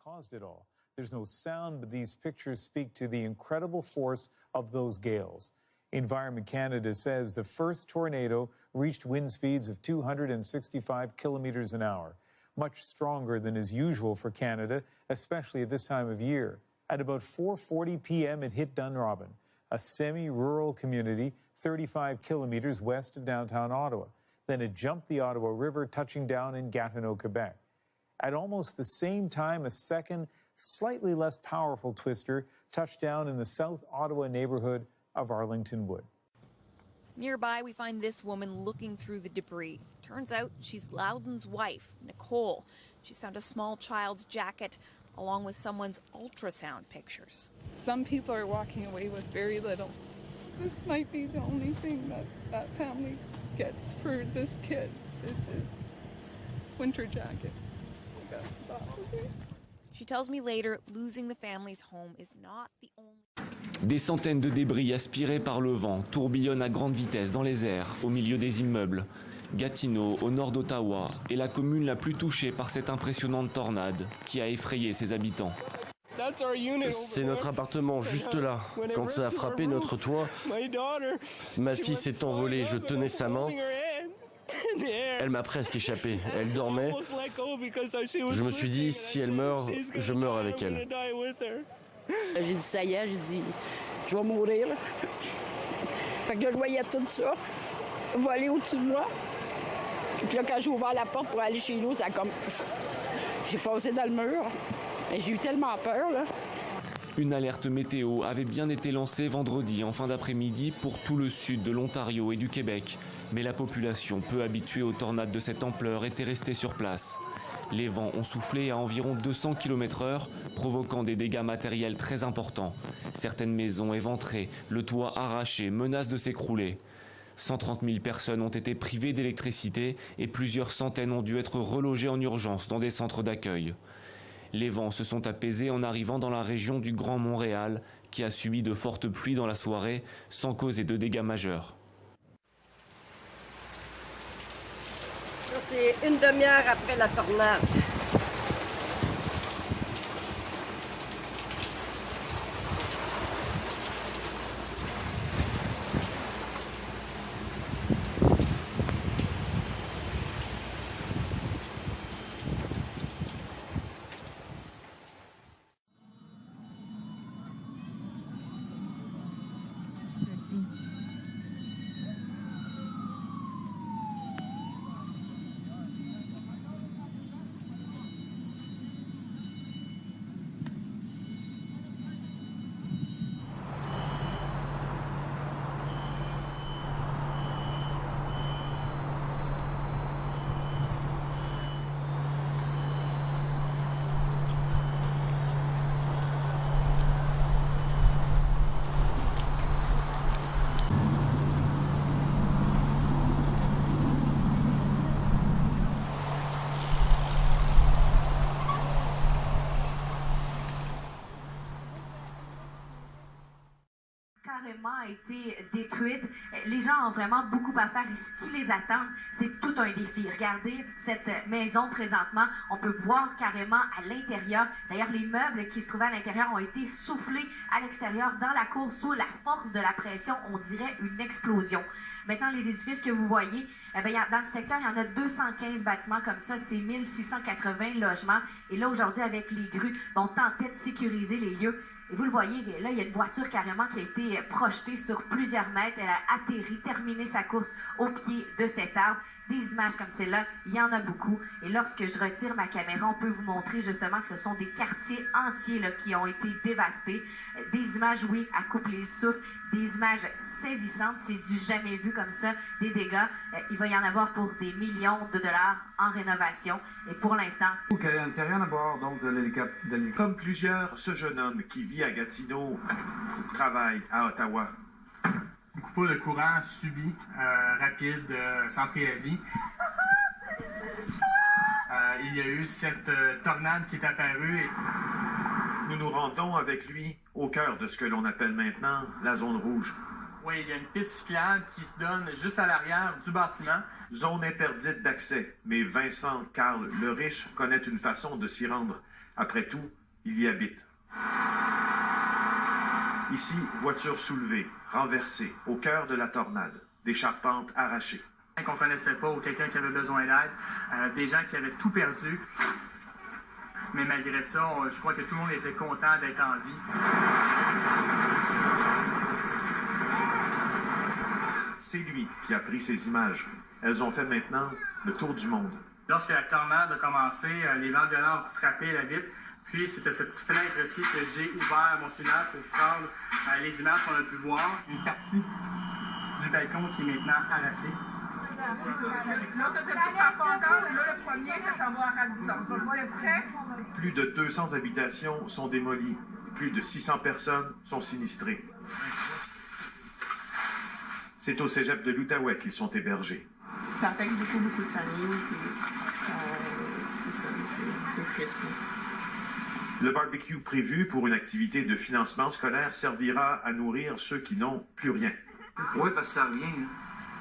Caused it all. There's no sound, but these pictures speak to the incredible force of those gales. Environment Canada says the first tornado reached wind speeds of 265 kilometers an hour, much stronger than is usual for Canada, especially at this time of year. At about 4:40 p.m., it hit Dunrobin, a semi-rural community 35 kilometers west of downtown Ottawa. Then it jumped the Ottawa River, touching down in Gatineau, Quebec. At almost the same time, a second, slightly less powerful twister touched down in the South Ottawa neighborhood of Arlington Wood. Nearby, we find this woman looking through the debris. Turns out she's Loudon's wife, Nicole. She's found a small child's jacket along with someone's ultrasound pictures. Some people are walking away with very little. This might be the only thing that family gets for this kid. This is winter jacket. She tells me later, losing the family's home is not the only... Des centaines de débris aspirés par le vent tourbillonnent à grande vitesse dans les airs, au milieu des immeubles. Gatineau, au nord d'Ottawa, est la commune la plus touchée par cette impressionnante tornade qui a effrayé ses habitants. C'est notre appartement juste là. Quand ça a frappé notre toit, ma fille s'est envolée, je tenais sa main. Elle m'a presque échappé. Elle dormait. Je me suis dit, si elle meurt, je meurs avec elle. J'ai dit, ça y est, j'ai dit, je vais mourir. Fait que là, je voyais tout ça voler au-dessus de moi. Puis là, quand j'ai ouvert la porte pour aller chez nous, ça a comme... J'ai foncé dans le mur. Et j'ai eu tellement peur, là. Une alerte météo avait bien été lancée vendredi en fin d'après-midi pour tout le sud de l'Ontario et du Québec. Mais la population, peu habituée aux tornades de cette ampleur, était restée sur place. Les vents ont soufflé à environ 200 km/h, provoquant des dégâts matériels très importants. Certaines maisons éventrées, le toit arraché, menacent de s'écrouler. 130 000 personnes ont été privées d'électricité et plusieurs centaines ont dû être relogées en urgence dans des centres d'accueil. Les vents se sont apaisés en arrivant dans la région du Grand Montréal, qui a subi de fortes pluies dans la soirée, sans causer de dégâts majeurs. C'est une demi-heure après la tornade. carrément été détruite. Les gens ont vraiment beaucoup à faire et ce qui les attend, c'est tout un défi. Regardez cette maison présentement, on peut voir carrément à l'intérieur. D'ailleurs, les meubles qui se trouvaient à l'intérieur ont été soufflés à l'extérieur dans la cour sous la force de la pression. On dirait une explosion. Maintenant, les édifices que vous voyez, eh bien, dans le secteur, il y en a 215 bâtiments comme ça, c'est 1680 logements. Et là, aujourd'hui, avec les grues, on tentait de sécuriser les lieux. Et vous le voyez, là, il y a une voiture carrément qui a été projetée sur plusieurs mètres. Elle a atterri, terminé sa course au pied de cet arbre. Des images comme celle-là, il y en a beaucoup. Et lorsque je retire ma caméra, on peut vous montrer justement que ce sont des quartiers entiers là, qui ont été dévastés. Des images, oui, à couper le souffle. Des images saisissantes. C'est du jamais vu comme ça. Des dégâts. Il va y en avoir pour des millions de dollars en rénovation. Et pour l'instant... Quel est l'intérêt à bord donc, de l'hélicoptère? Comme plusieurs, ce jeune homme qui vit à Gatineau travaille à Ottawa. Une coupure de courant subie, rapide, sans préavis. Il y a eu cette tornade qui est apparue. Nous nous rendons avec lui au cœur de ce que l'on appelle maintenant la zone rouge. Oui, il y a une piste cyclable qui se donne juste à l'arrière du bâtiment. Zone interdite d'accès, mais Vincent Carl le Riche connaît une façon de s'y rendre. Après tout, il y habite. Ici, voiture soulevée, renversée, au cœur de la tornade, des charpentes arrachées. Qu'on ne connaissait pas ou quelqu'un qui avait besoin d'aide, des gens qui avaient tout perdu. Mais malgré ça, je crois que tout le monde était content d'être en vie. C'est lui qui a pris ces images. Elles ont fait maintenant le tour du monde. Lorsque la tornade a commencé, les vents violents ont frappé la vitre. Puis c'était cette fenêtre-ci que j'ai ouvert mon cellulaire pour prendre les images qu'on a pu voir. Une partie du balcon qui est maintenant arrachée. L'autobus transporteur, le premier, ça s'en va à Radisson. Vous êtes prêts? Plus de 200 habitations sont démolies. Plus de 600 personnes sont sinistrées. C'est au cégep de l'Outaouais qu'ils sont hébergés. Ça affecte beaucoup de familles. C'est ça, c'est triste. Le barbecue prévu pour une activité de financement scolaire servira à nourrir ceux qui n'ont plus rien. Oui, parce que ça revient.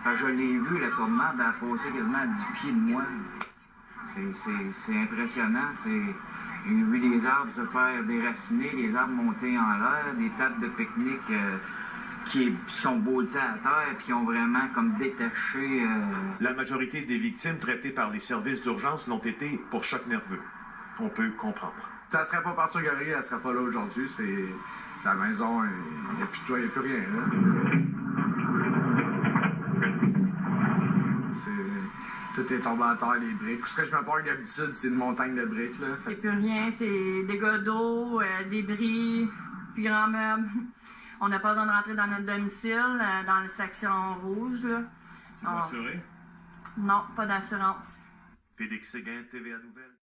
Quand je l'ai vu, la tornade, elle a posé quasiment à 10 pieds de moi. C'est impressionnant. J'ai vu les arbres se faire déraciner, les arbres monter en l'air, des tables de pique-nique qui sont boltées à terre puis qui ont vraiment comme détaché. La majorité des victimes traitées par les services d'urgence l'ont été pour choc nerveux. On peut comprendre. Ça serait pas parti au galerie, elle serait pas là aujourd'hui. C'est sa maison, il n'y a plus de toit, il n'y a plus rien. Là. Tout est tombé à terre, les briques. Ce que je me parle d'habitude, c'est une montagne de briques. Là. Il n'y a plus rien, c'est dégâts d'eau, débris, puis grands meubles. On n'a pas le droit de rentrer dans notre domicile, dans la section rouge. C'est pas assuré? Non, pas d'assurance. Félix Séguin, TVA Nouvelles.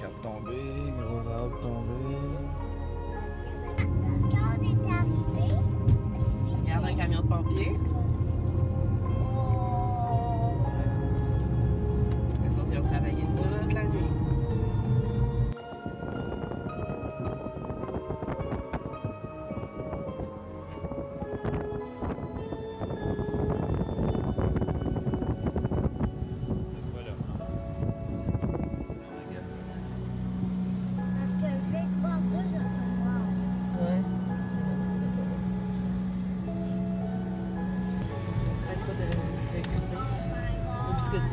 Cap tombé, gros arbre tombé. Regarde un camion de pompiers. Les autres, ils ont travaillé toute la nuit. Parce que je vais te voir 2 automobiles. Ouais. Peut-être pas d'électricité. Ou biscuits.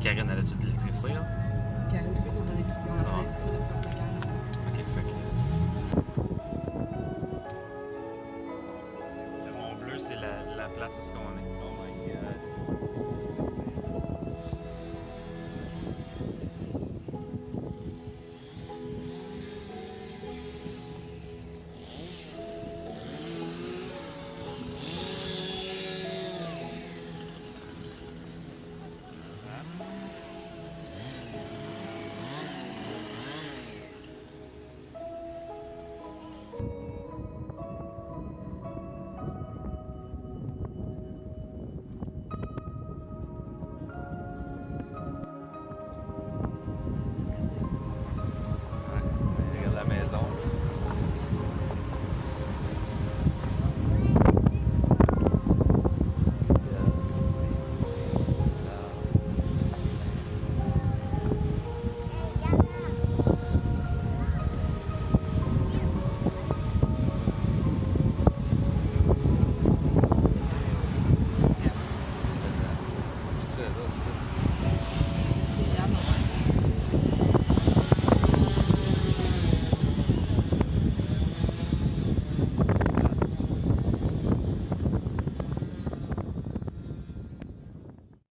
Karine, elle a-tu de l'électricité, là? Karine, pourquoi ils ont pas d'électricité? On a pas d'électricité depuis 5 ans ici. Ok, fait que.